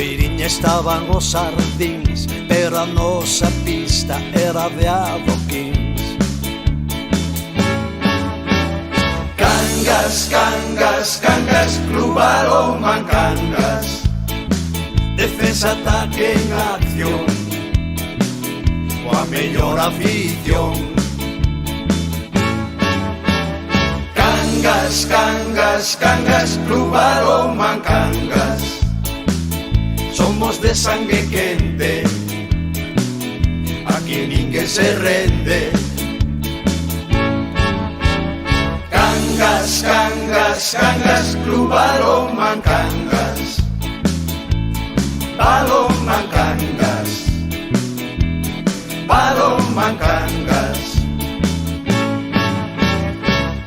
beiriña estaban os sardins, pero a nosa pista era de adoquins. Cangas, cangas, cangas, Club Balonmán Cangas. Defensa, ataque en acción, coa mellor afición. Cangas, cangas, cangas, Club Balonmán Cangas. Somos de sangue quente, aquí ninguén se rende. Cangas, cangas, cangas, Club Balonmán Cangas. Balonmán Cangas. Balonmán Cangas.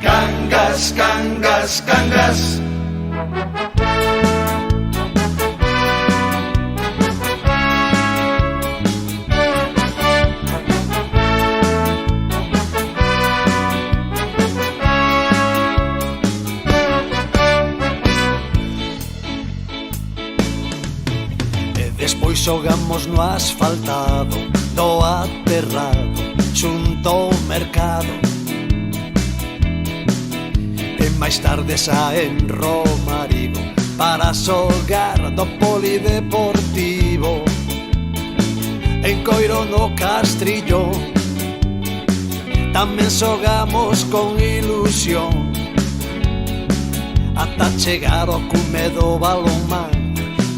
Cangas, cangas, cangas. Despois xogamos no asfaltado do aterrado xunto ao mercado, e máis tarde xa en Romarigo para xogar do polideportivo. En Coiro no Castrillo tamén xogamos con ilusión, ata chegar ao cume do balonmán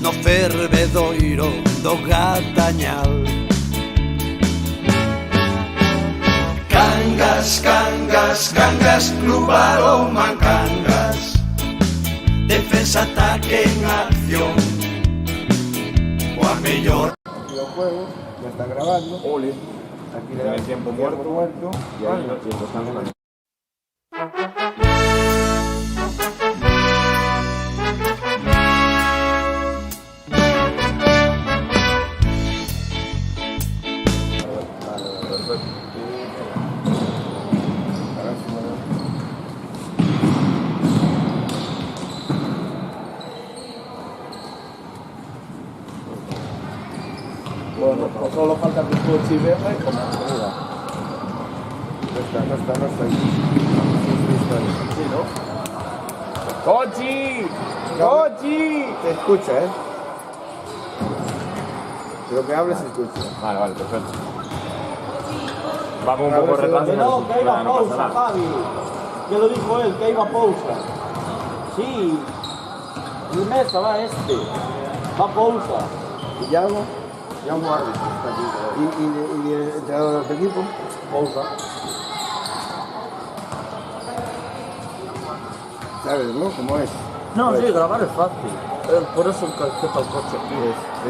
no fervedoiro do Gatañal. Cangas, cangas, cangas, Club Balonmán Cangas. Defensa, ataque en acción, coa mellor. Videojuegos, ya está grabando. Ole. Aquí le da el tiempo muerto. Y ahí lo están en la... Bueno, pues solo falta que tú chives y como mira. No está ahí. Sí, ¿no? ¡Cochi! ¡Cochi! Se escucha, ¿eh? Lo que hables se escucha. Vale, perfecto. Va con un poco de retraso. No, que iba a pausa, Javi. Ya lo dijo él, que iba a pausa. Sí. El mesa va este. Va a pausa. ¿Y Yago? Yago árbitro está aquí. ¿Y el entrenador del equipo? Pausa. ¿Sabes, no? ¿Cómo es? No, Pues, sí, grabar es fácil. Por eso está el coche aquí.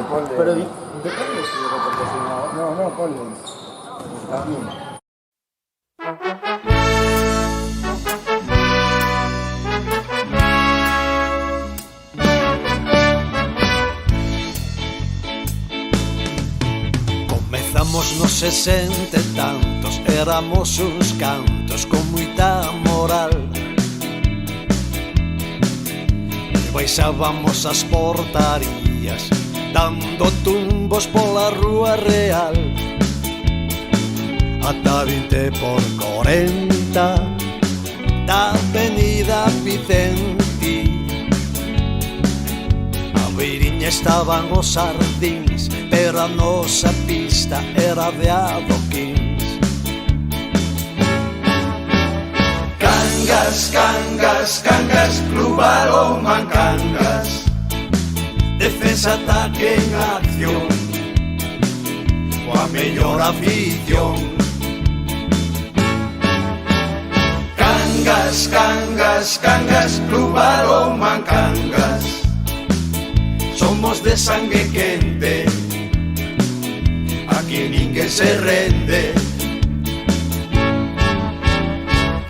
ponle... Pero depende si yo lo patrocinaba. No, ponle. Está bien. Comezamos nos 60 e tantos, éramos uns cantos con moita moral. E baixábamos as portarías dando tumbos pola rúa real, ata 20 por 40 da avenida Vicente. A beiriña estaban os sardins, pero a nosa pista era de adoquins. Cangas, cangas, cangas, Club Balonmán Cangas. Defensa, ataque en acción, coa mellor afición. Cangas, cangas, cangas, Club Balonmán Cangas. Somos de sangue quente, aquí ninguén se rende.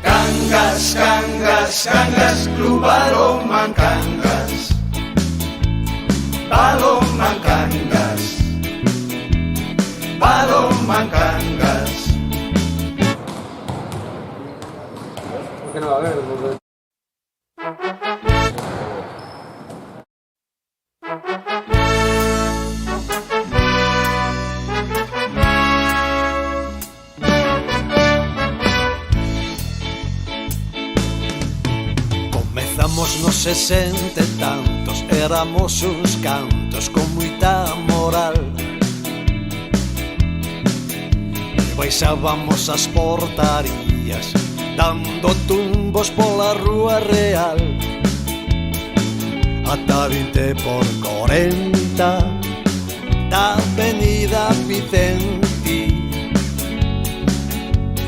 Cangas, cangas, cangas, Club Balonmán Cangas. Balonmán Cangas. Balonmán Cangas. ¿Por qué no va a ver? 60 e tantos éramos uns cantos con moita moral. E baixábamos as portarías dando tumbos pola rúa real. Ata 20 por 40 da avenida Vicente.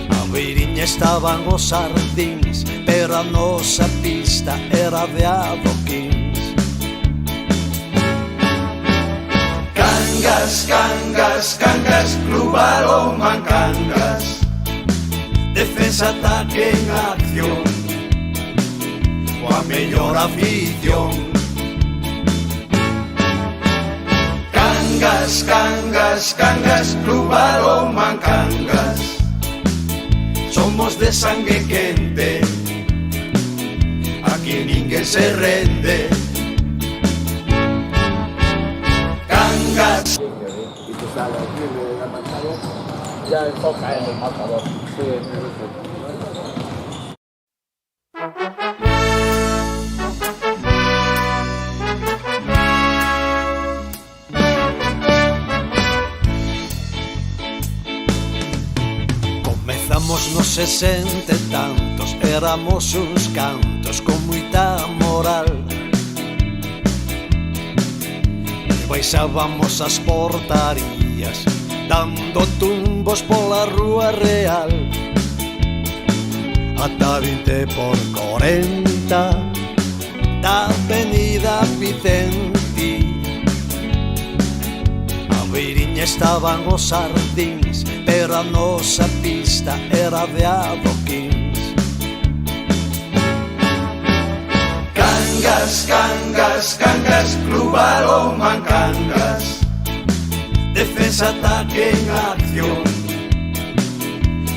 A beiriña estaban os sardíns, pero a nosa pista era de adoquins. Cangas, cangas, cangas, Club Balonmán Cangas. Defensa, ataque en acción, coa mellor afición. Cangas, cangas, cangas, Club Balonmán Cangas. Somos de sangue quente, aquí ninguén se rende. Cangas. Y te sale aquí de la pantalla. Ya enfoca en el marcador. Sí, perfecto. Comezamos nos 60 e tantos, éramos uns cantos con moita moral. E baixábamos as portarías dando tumbos pola rúa real. Ata 20 por 40 da avenida Vicente. A beiriña estaban os sardíns, pero a nosa pista era de adoquins. Cangas, cangas, cangas, Club Balonmán Cangas. Defensa, ataque en acción,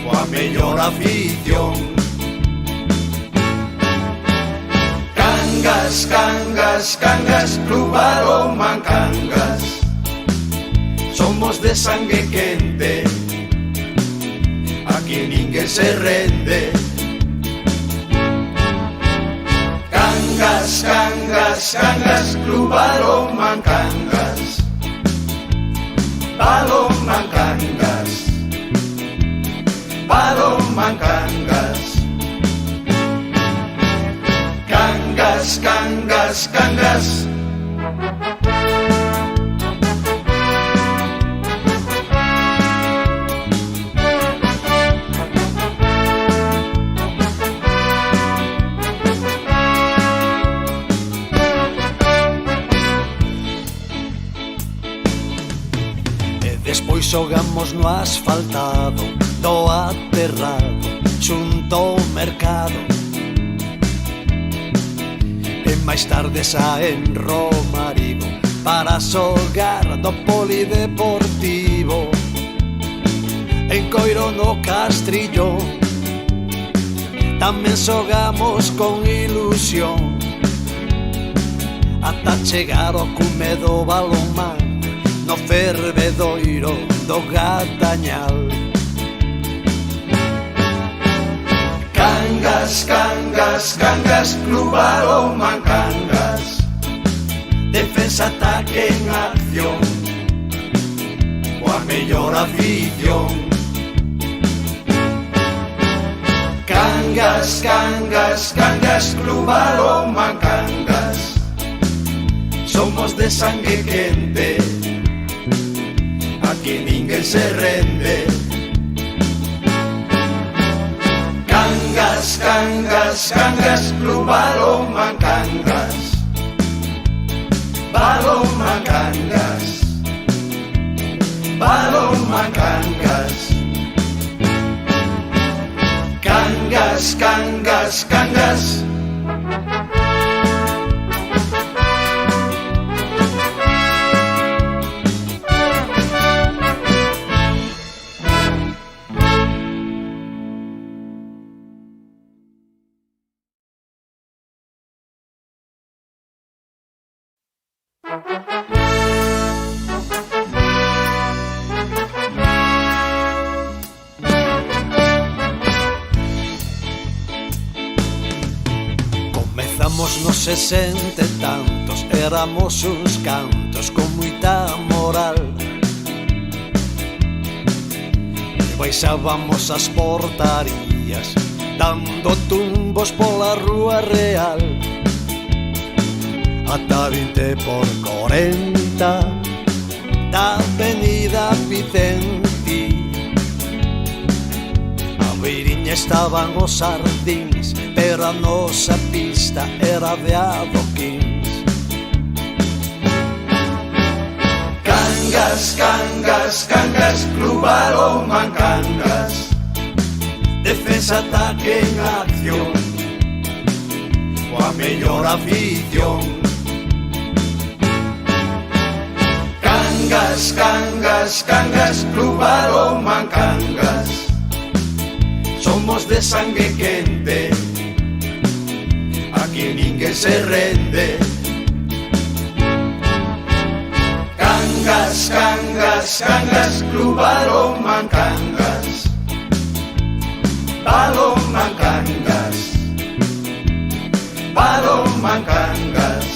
coa mellor afición. Cangas, cangas, cangas, Club Balonmán Cangas. Somos de sangue quente, aquí ninguén se rende. Cangas, cangas, cangas, Club Balonmán Cangas. Balonmán Cangas. Balonmán Cangas. Cangas, cangas, cangas. Despois xogamos no asfaltado do aterrado xunto ao mercado. E máis tarde xa en Romarigo para xogar no polideportivo. En Coiro no Castrillo tamén xogamos con ilusión, ata chegar ao cume do balonmán no fervedoiro do Gatañal. Cangas, cangas, cangas, Club Balonmán Cangas. Defensa, ataque en acción, coa mellor afición. Cangas, cangas, cangas, Club Balonmán Cangas. Somos de sangue quente, aquí ninguén se rende. Cangas, cangas, cangas, Club Balonmán Cangas. Balonmán Cangas. Balonmán Cangas. Cangas, cangas, cangas. Comezamos nos 60 e tantos éramos uns cantos con moita moral, e baixábamos as portarías dando tumbos pola rúa real, ata 20 por 40 da avenida Vicente. A beiriña estaban os sardíns, pero a nosa pista era de adoquíns. Cangas, cangas, cangas, Club Balonmán Cangas, defensa, ataque en acción, coa mellor afición. Cangas, cangas, cangas, Club Balonmán Cangas, somos de sangue quente, aquí ninguén se rende. Cangas, cangas, cangas, Club Balonmán Cangas, Balonmán Cangas, Balonmán Cangas.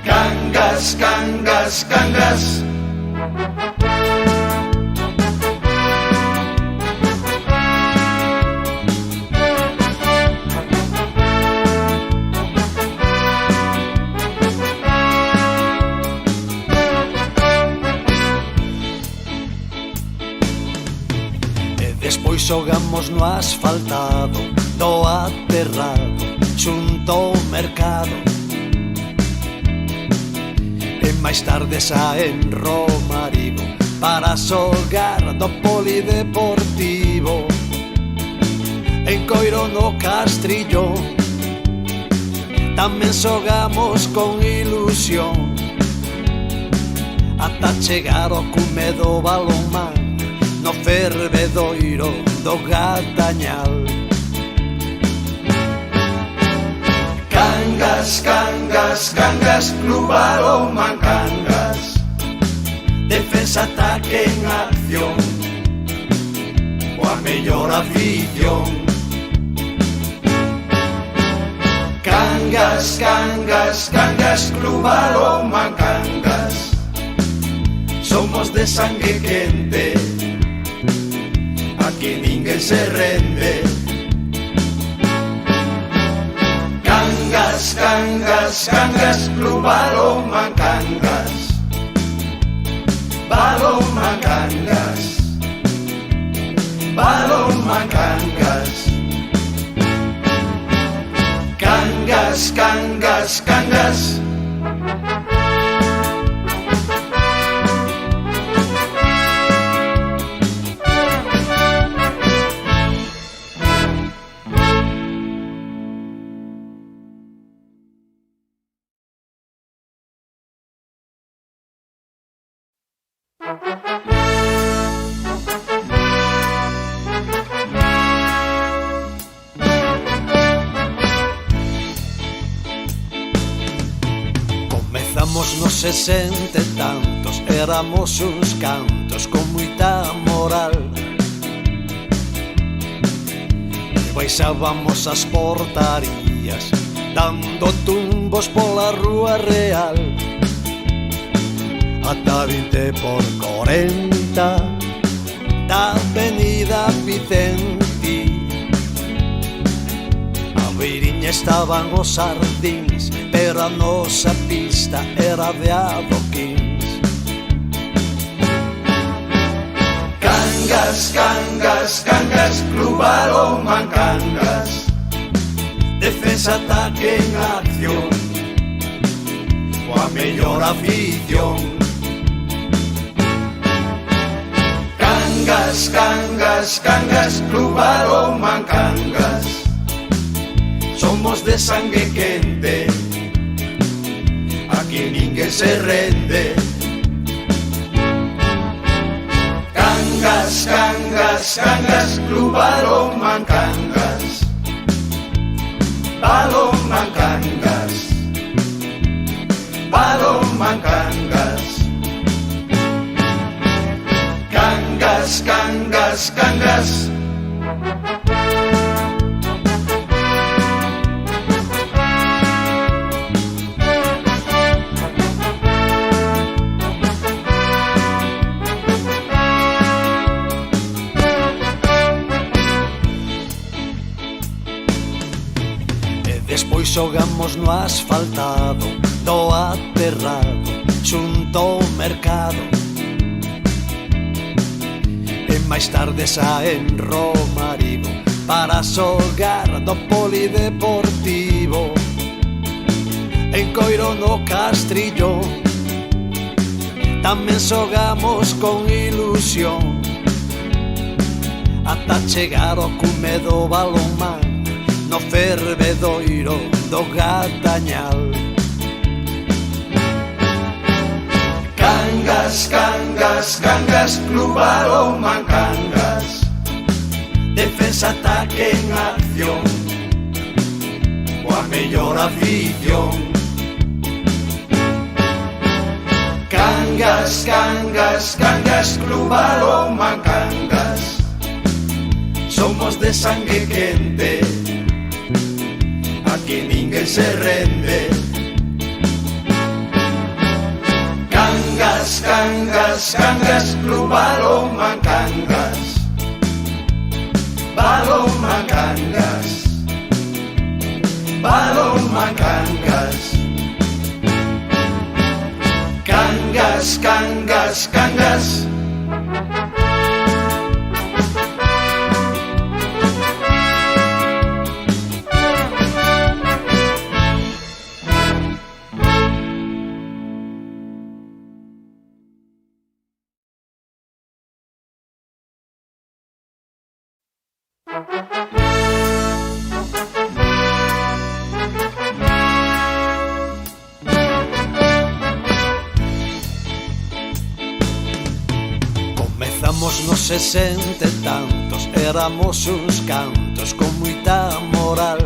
Cangas, cangas, cangas. E despois xogamos no asfaltado do aterrado xunto ao mercado, e máis tarde xa en Romarigo para xogar no polideportivo, en Coiro no Castrillo tamén xogamos con ilusión, ata chegar ao cume do balonmán no fervedoiro do Gatañal. Cangas, cangas, cangas, Club Balonmán Cangas, defensa, ataque en acción, coa mellor afición. Cangas, cangas, cangas, Club Balonmán Cangas, somos de sangue quente, aquí ninguén se rende. Cangas, cangas, cangas, Club Balonmán Cangas, Balonmán Cangas, Balonmán Cangas. Cangas, cangas, cangas. Comezamos nos 60 e tantos, éramos uns cantos con moita moral, e baixábamos as portarías dando tumbos pola rúa real, ata 20 por 40 da avenida Vicente. A beiriña estaban os sardíns, pero a nosa pista era de adoquíns. Cangas, cangas, cangas, Club Balonmán Cangas, defensa, ataque en acción, coa mellor afición. Cangas, cangas, cangas, Club Balonmán Cangas, somos de sangue quente, aquí ninguén se rende. Cangas, cangas, cangas, Club Balonmán Cangas, Balonmán Cangas, Balonmán Cangas. Cangas, cangas, cangas. xogamos no asfaltado do aterrado xunto ao mercado. E máis tarde saen Romarigo para xogar do polideportivo. En Coiro no Castrillo tamén xogamos con ilusión, ata chegar ao cume do balonmán no fervedoiro do Gatañal. Cangas, Cangas, Cangas, Club Balonmán Cangas, defensa, ataque en acción, coa mellor afición. Cangas, Cangas, Cangas, Club Balonmán Cangas, somos de sangue quente, aquí ninguén se rende. Cangas, Cangas, Cangas, Club Balonmán Cangas, Balonmán Cangas, Balonmán Cangas. Cangas, Cangas, Cangas. Comezamos nos 60 e tantos, éramos uns cantos con moita moral,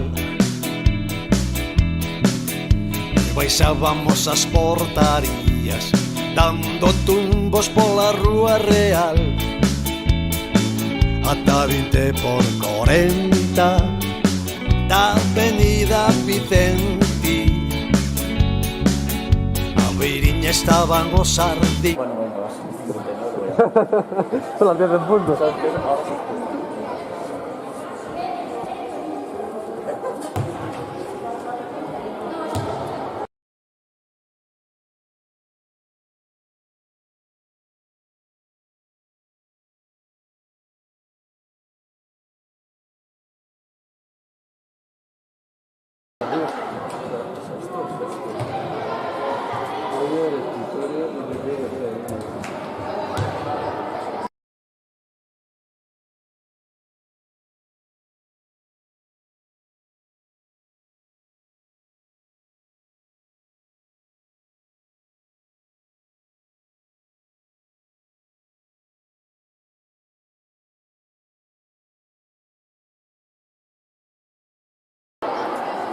e baixábamos as portarías dando tumbos pola rúa real, ata 20 por 40 da avenida Vicente. A beiriña estaban os sardín. Son las 10 en punto.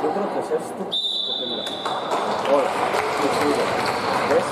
Yo creo que es esto, porque mira, hola, ¿ves?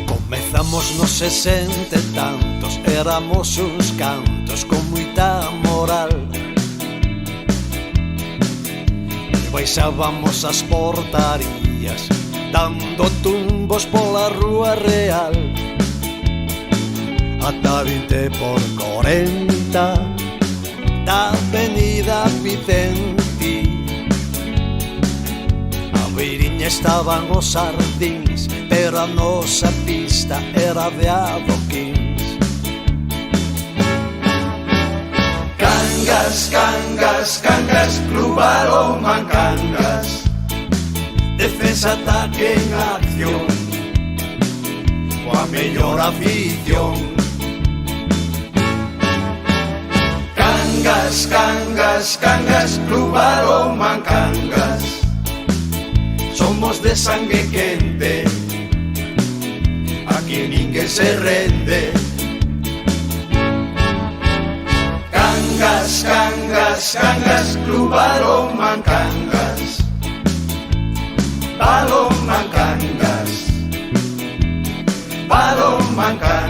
Comezamos nos 60 e tantos, éramos uns cantos con moita moral. E baixábamos as portarías dando tumbos pola rúa real. Ata 20 por 40 da avenida Vicente. A beiriña estaban os sardíns, pero a nosa pista era de adoquíns. Cangas, cangas, cangas, Club Balonmán Cangas, defensa, ataque en acción, coa mellor afición. Cangas, cangas, cangas, Club Balonmán Cangas, somos de sangue quente, aquí ninguén se rende. Cangas, cangas, cangas, Club Balonmán Cangas, Balonmán Cangas, Balonmán Cangas.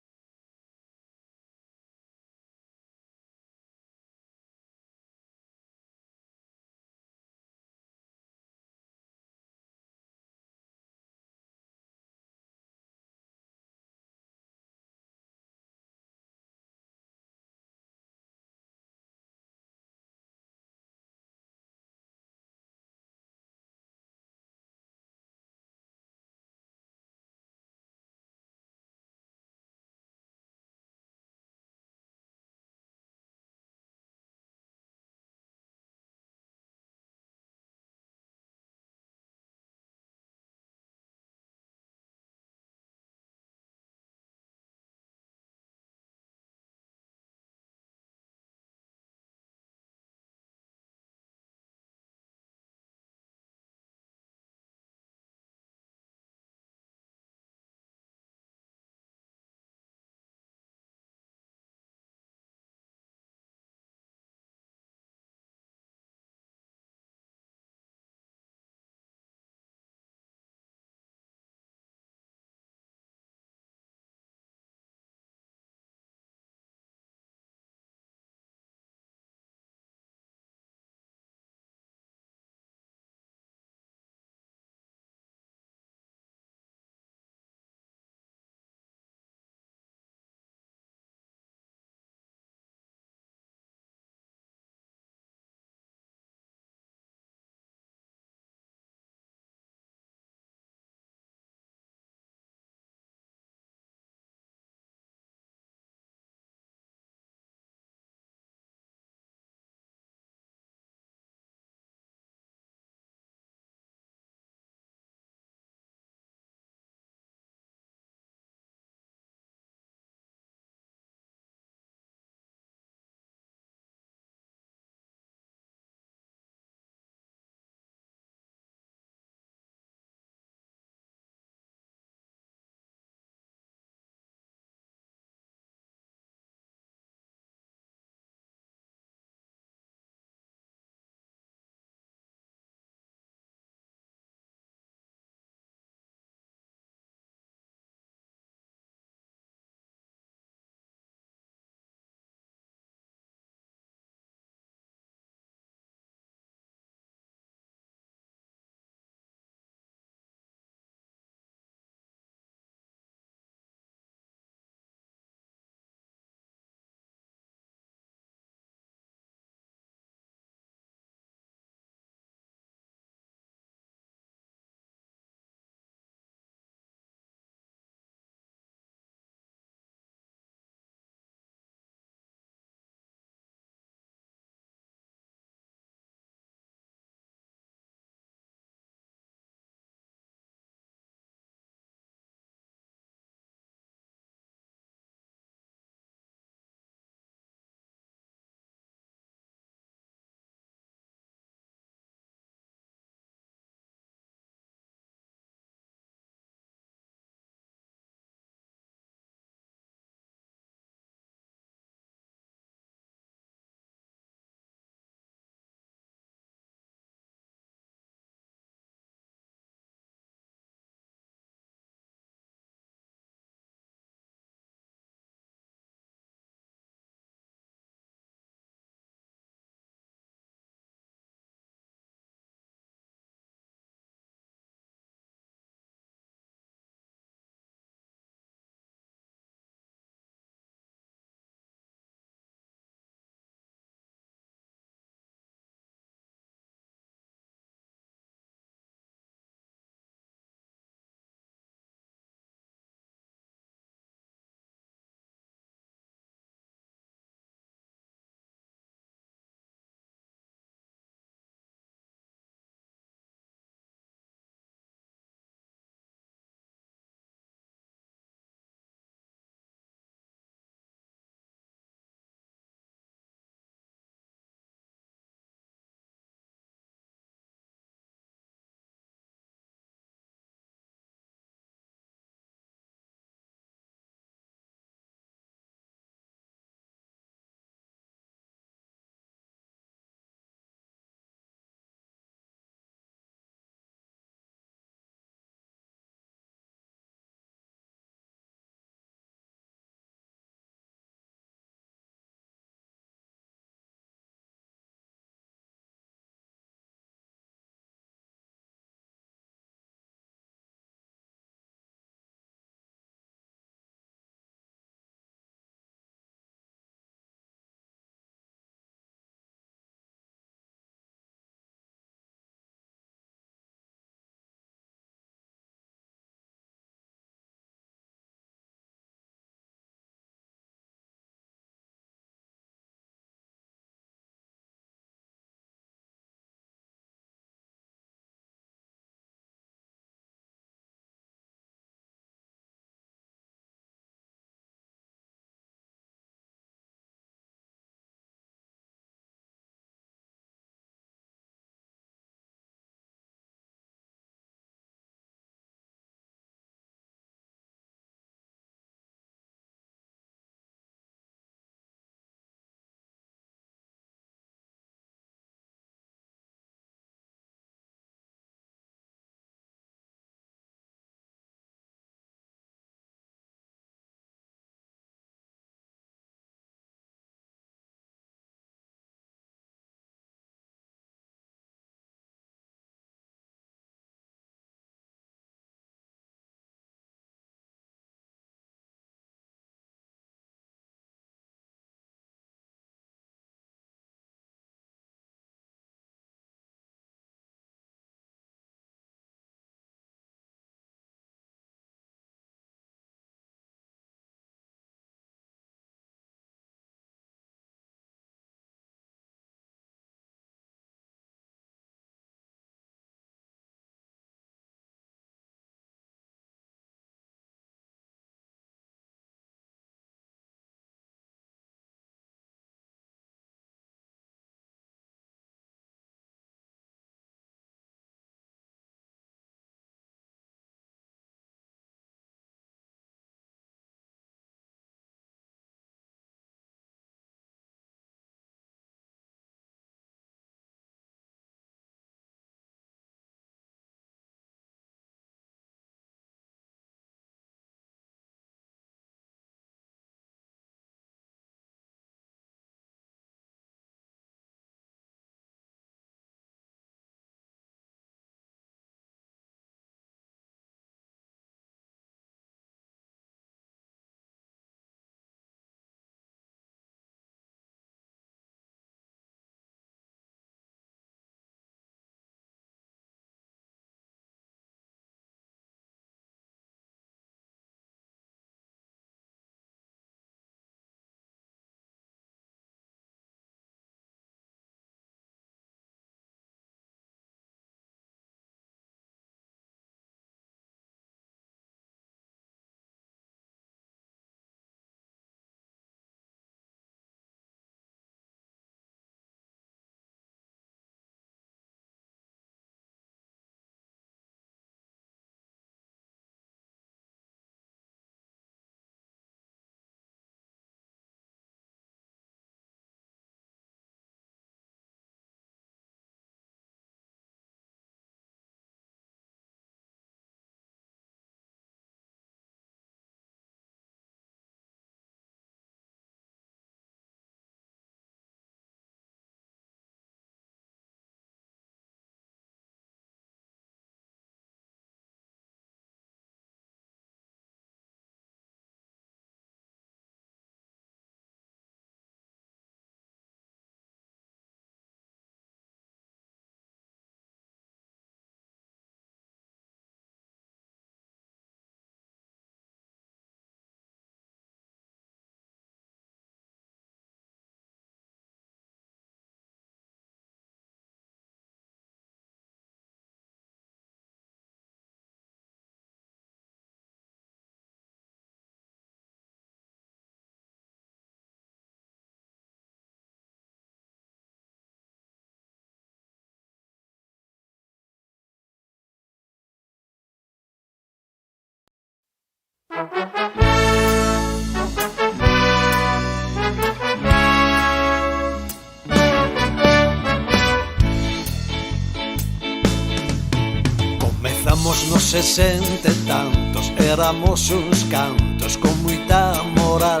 Comezamos nos 60 e tantos, éramos uns cantos con moita moral.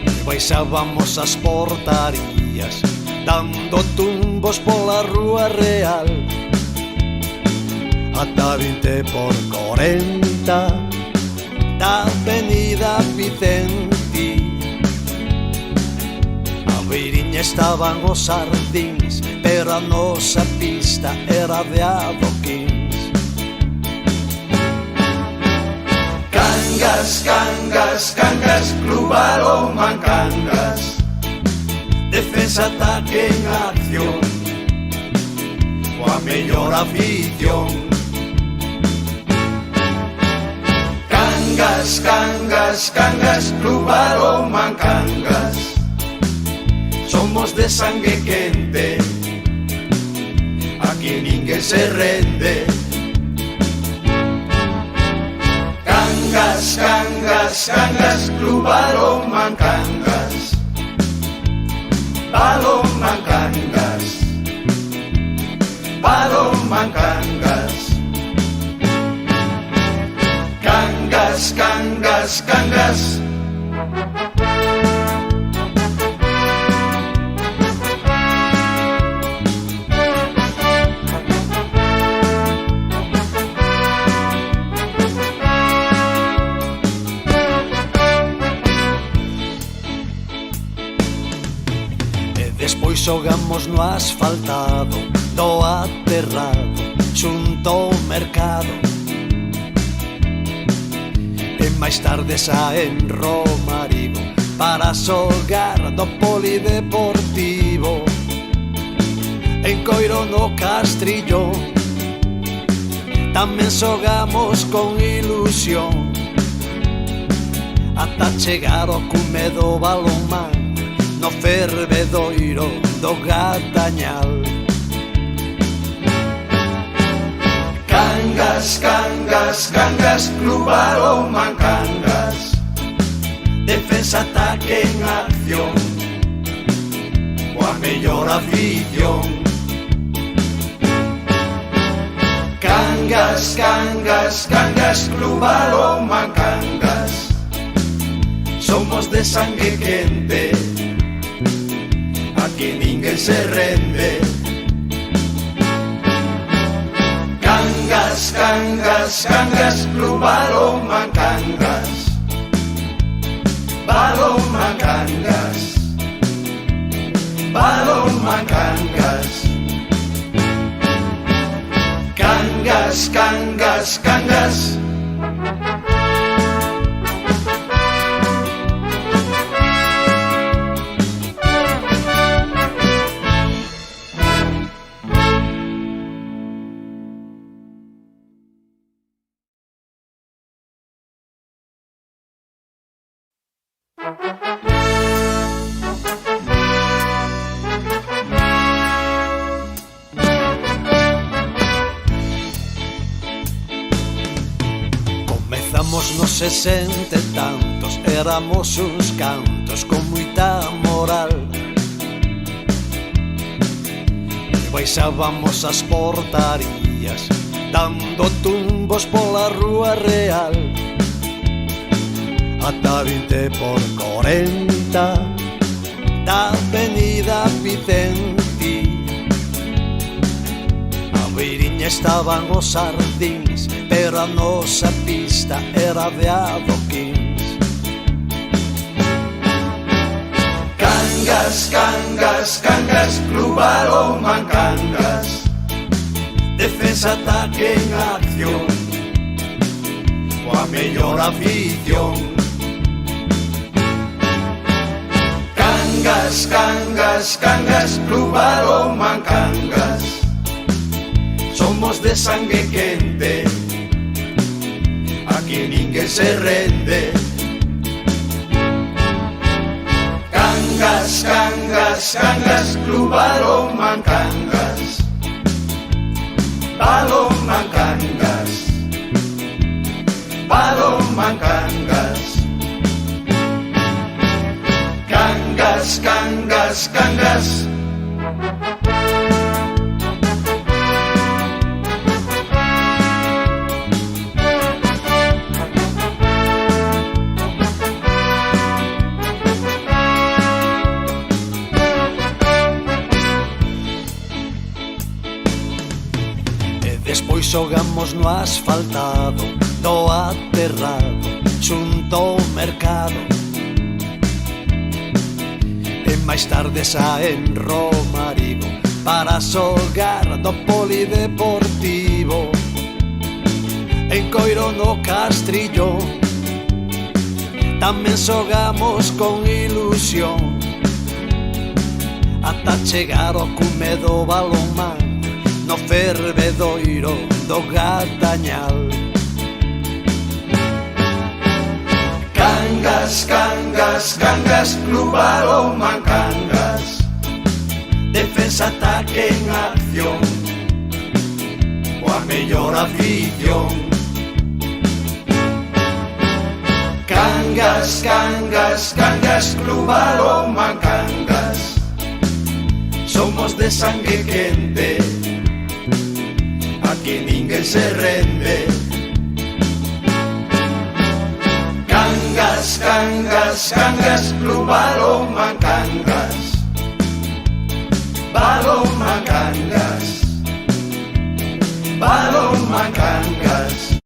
E baixábamos as portarías dando tumbos pola rúa real. Ata 20 por 40 da avenida Vicente. A beiriña estaban os sardíns, pero a nosa pista era de adoquins. Cangas, cangas, cangas, Club Balonmán Cangas. Defensa, ataque en acción, coa mellor afición. Cangas, cangas, cangas, Club Balonmán Cangas. Somos de sangue quente, aquí ninguén se rende. Cangas, cangas, cangas, Club Balonmán Cangas. Balonmán Cangas. Balonmán Cangas. Cangas, cangas, cangas. Despois xogamos no asfaltado do aterrado xunto ao mercado. E máis tarde xa en Romarigo para xogar do polideportivo. En Coiro no Castrillo tamén xogamos con ilusión, ata chegar ao cume do balonmán no fervedoiro do Gatañal. Cangas, cangas, cangas, Club Balonmán Cangas. Defensa, ataque en acción, coa mellor afición. Cangas, cangas, cangas, Club Balonmán Cangas. Somos de sangue quente, aquí ninguén se rende. Cangas, cangas, cangas, Club Balonmán Cangas. Balonmán Cangas. Balonmán Cangas. Cangas, cangas, cangas. Comezamos nos 60 e tantos, éramos uns cantos con moita moral. E baixábamos as portarías dando tumbos pola rúa real. Ata 20 por 40 da avenida Vicente. A beiriña estaban os sardíns, pero a nosa pista era de adoquins. Cangas, cangas, cangas, Club Balonmán Cangas. Defensa, ataque en acción, coa mellor afición. Cangas, cangas, cangas, Club Balonmán Cangas. Somos de sangue quente, aquí ninguén se rende. Cangas, cangas, cangas, Club Balonmán Cangas. Balonmán Cangas. cangas, cangas. Despois xogamos no asfaltado do aterrado xunto ao mercado. E máis tarde saen Romarigo para xogar do polideportivo. En Coiro no Castrillo tamén xogamos con ilusión, ata chegar ao cume do balonmán no fervedoiro do Gatañal. Cangas, cangas, cangas, Club Balonmán Cangas. Defensa, ataque en acción, coa mellor afición. Cangas, cangas, cangas, Club Balonmán Cangas. Somos de sangue quente, aquí ninguén se rende. Cangas, cangas, cangas, Club Balonmán Cangas. Balonmán Cangas. Balonmán Cangas.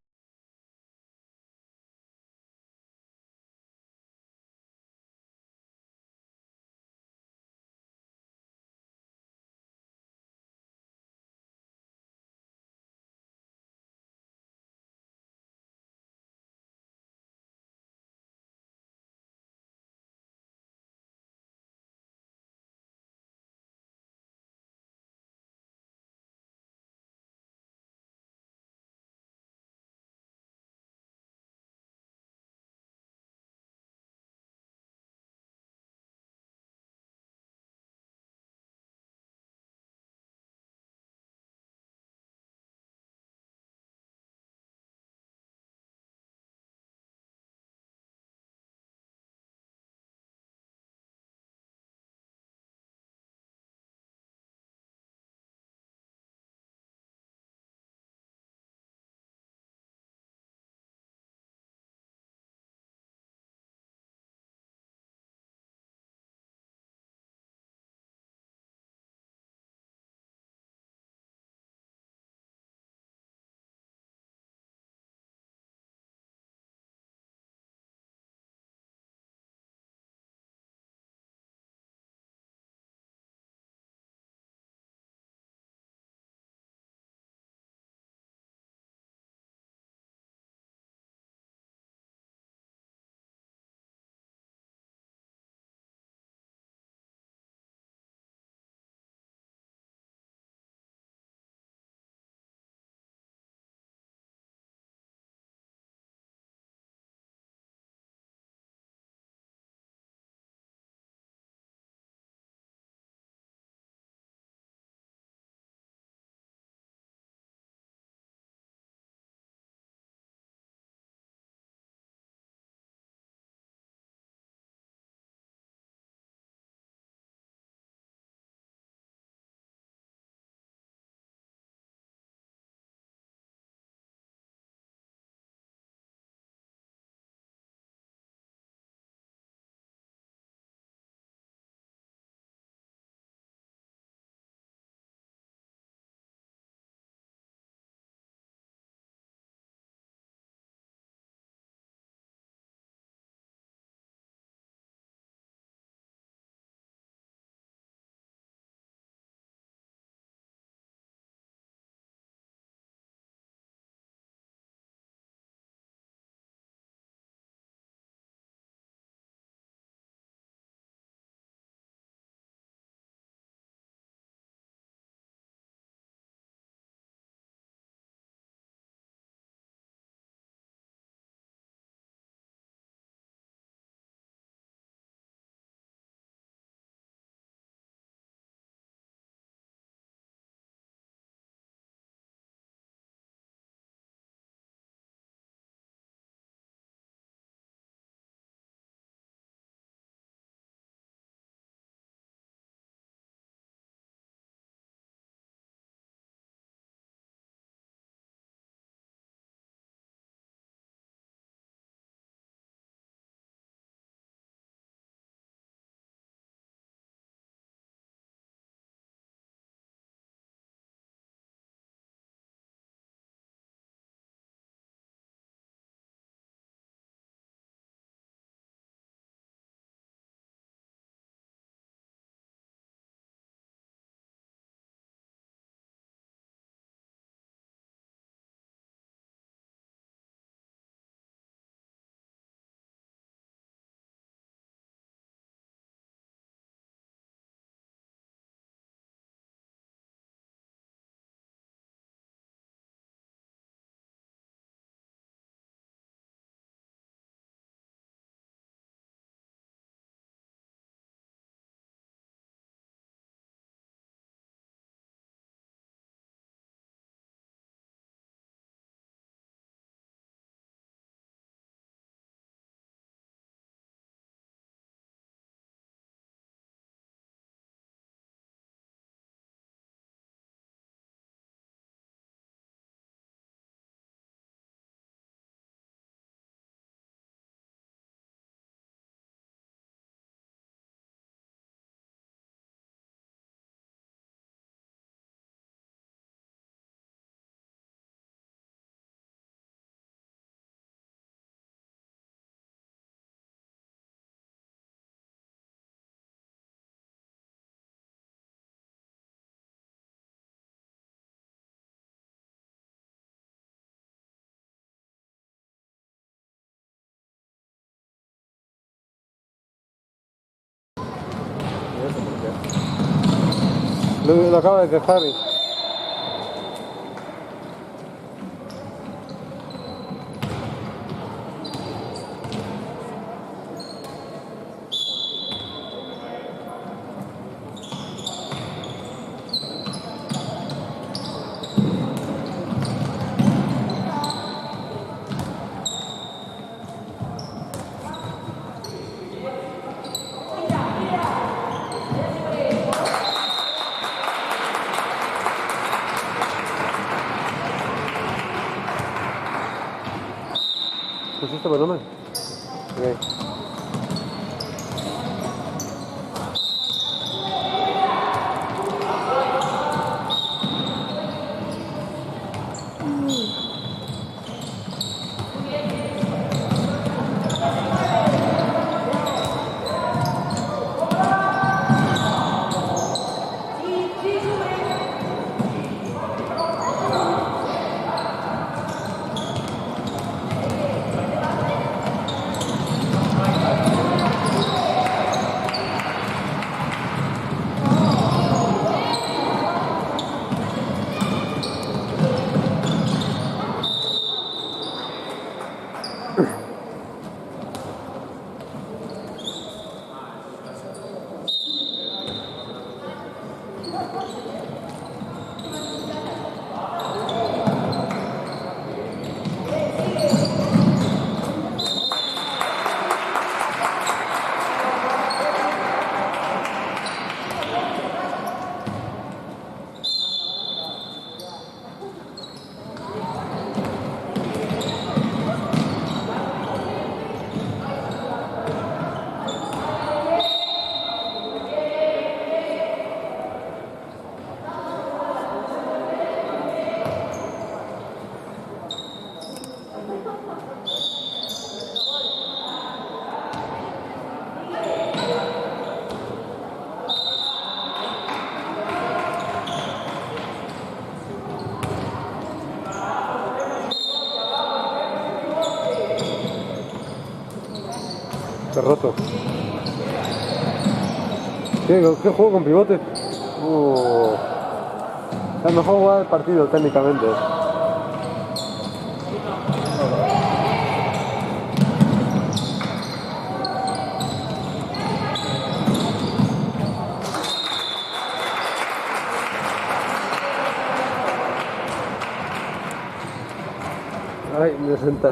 Lo acaba de dejar. ¿Pusiste volumen? Ok. Está roto. ¿Qué juego con pivote? La mejor jugada del partido técnicamente. Ay, me senté.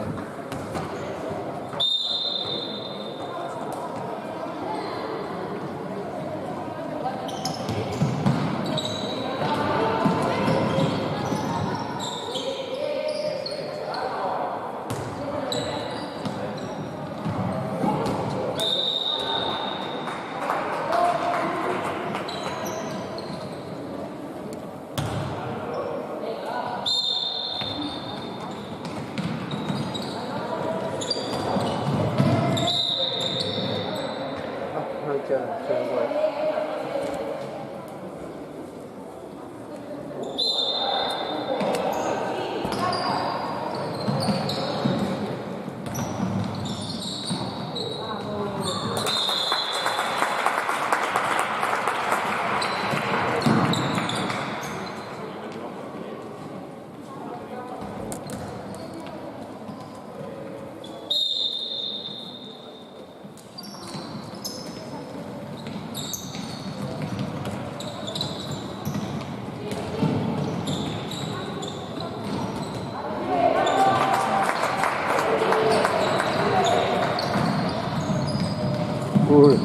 Uy.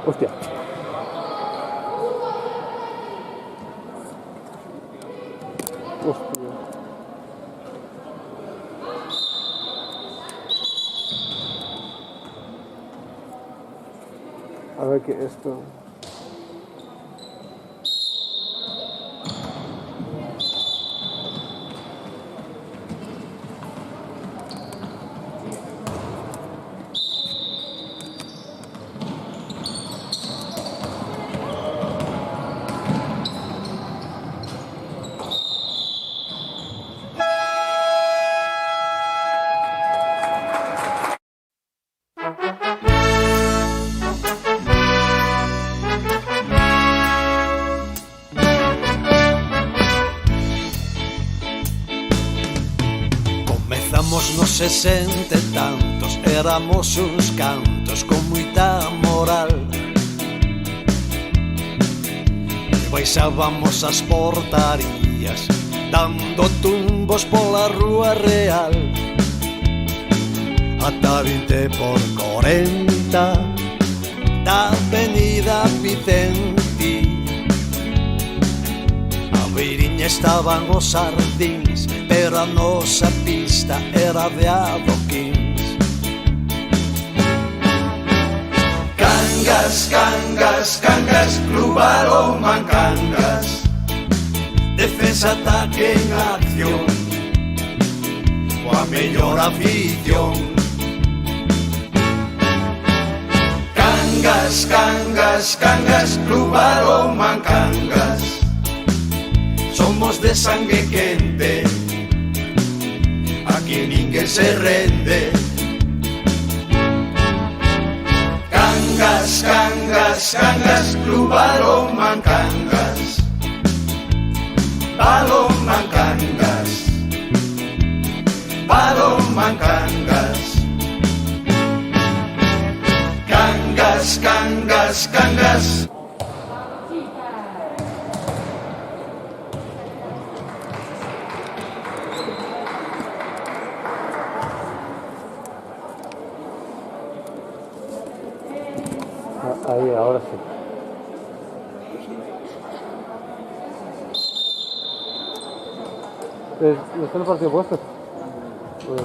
Hostia. Hostia. A ver qué esto. 60 e tantos éramos uns cantos con moita moral, e baixábamos as portarías dando tumbos pola rúa real, ata 20 por 40 da avenida Vicente. A beiriña estaban os sardíns, pero a nosa pista era de adoquíns. Cangas, cangas, cangas, Club Balonmán Cangas, defensa, ataque en acción, coa mellor afición. Cangas, cangas, cangas, Club Balonmán Cangas, somos de sangue quente, aquí ninguén se rende. Cangas, cangas, cangas, Club Balonmán Cangas, Balonmán Cangas, Balonmán Cangas. Cangas, cangas, cangas. Ahí, ahora sí. ¿Está el partido puesto? Pues...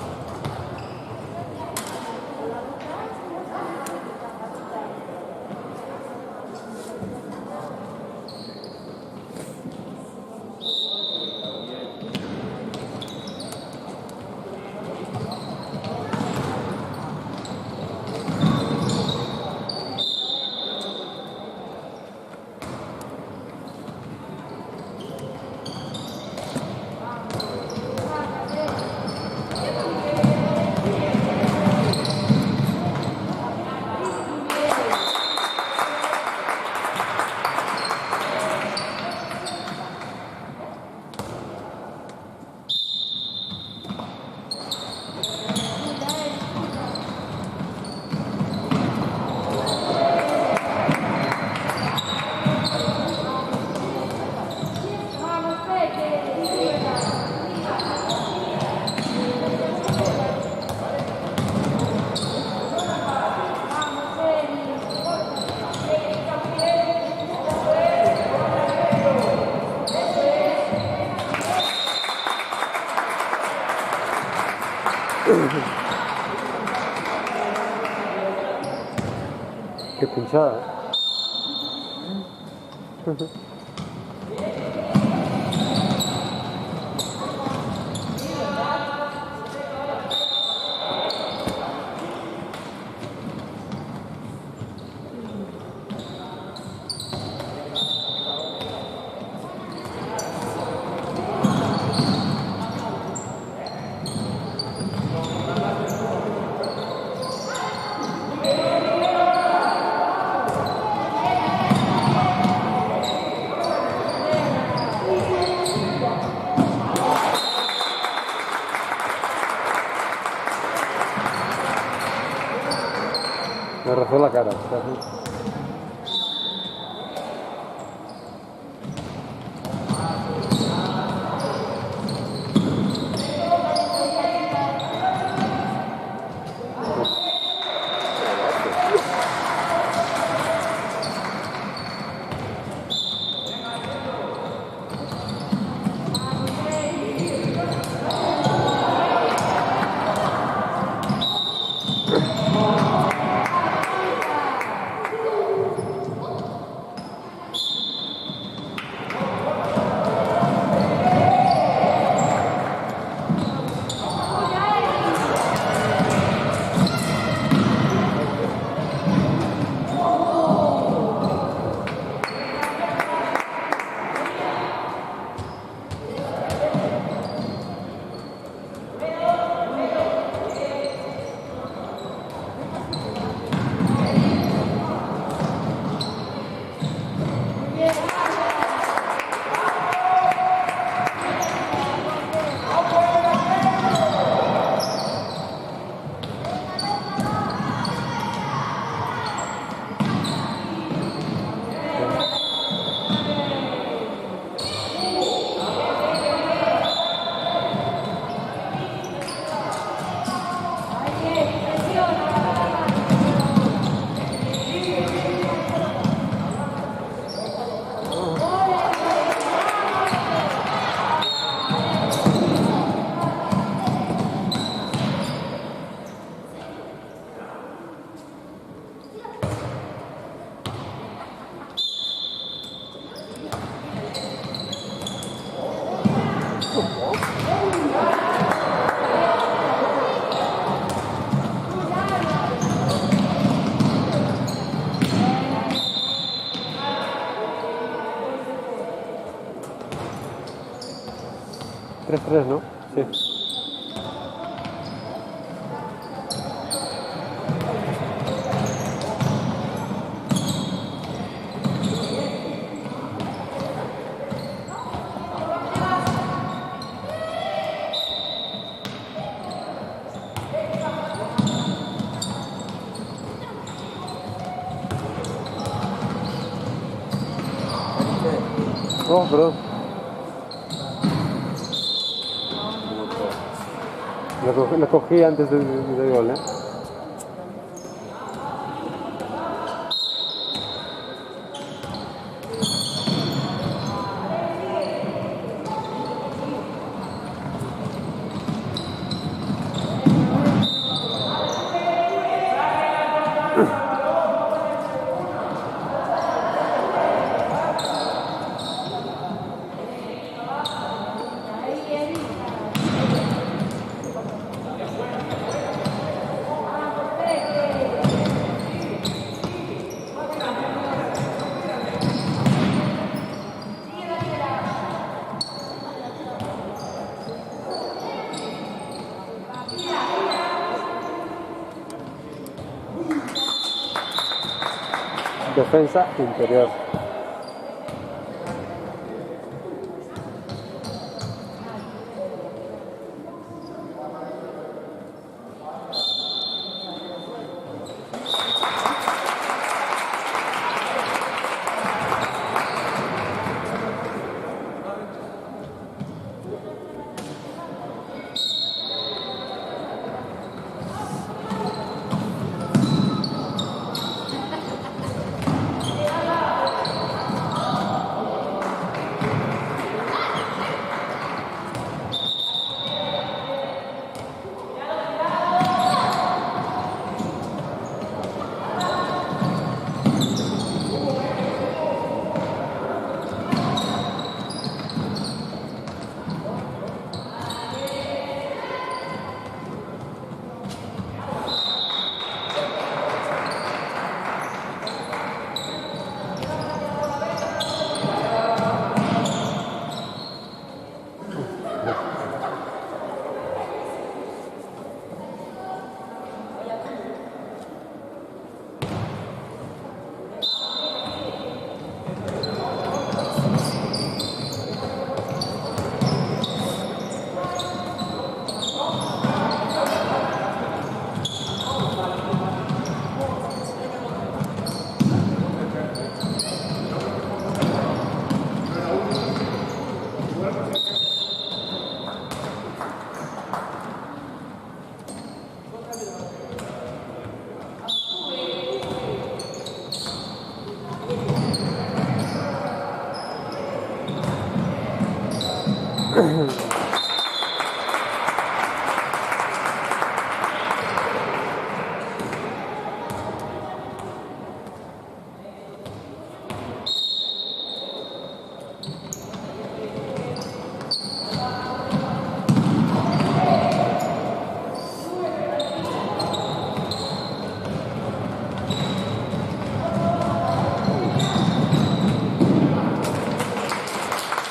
Qué pinchada. 3-3, ¿no? Sí. Oh, perdón. Lo cogí antes del gol, ¿eh? Defensa interior.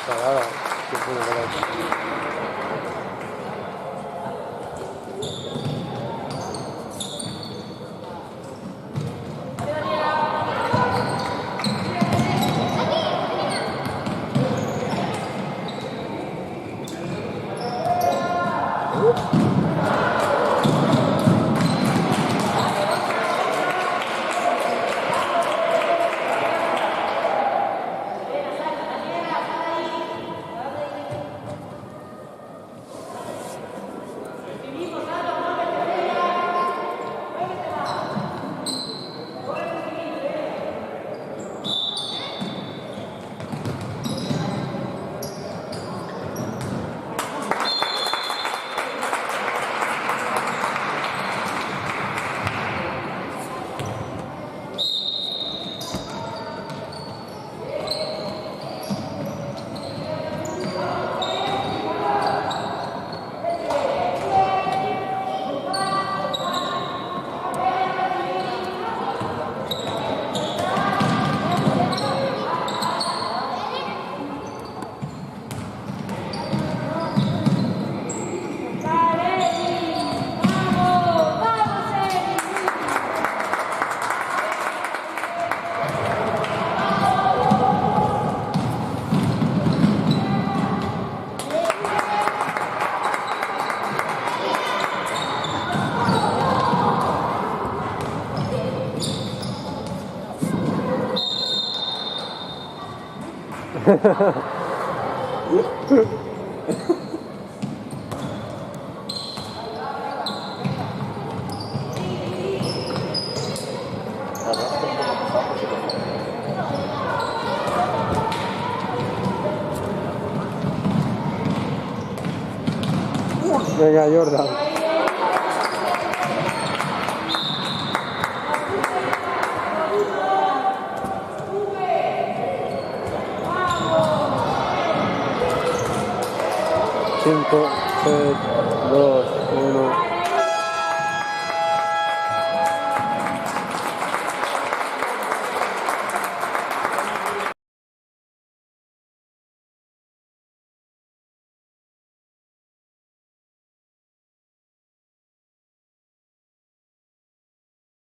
Cagada. Qué buena pelota. Venga, Jordan. Cinco, seis, dos, uno.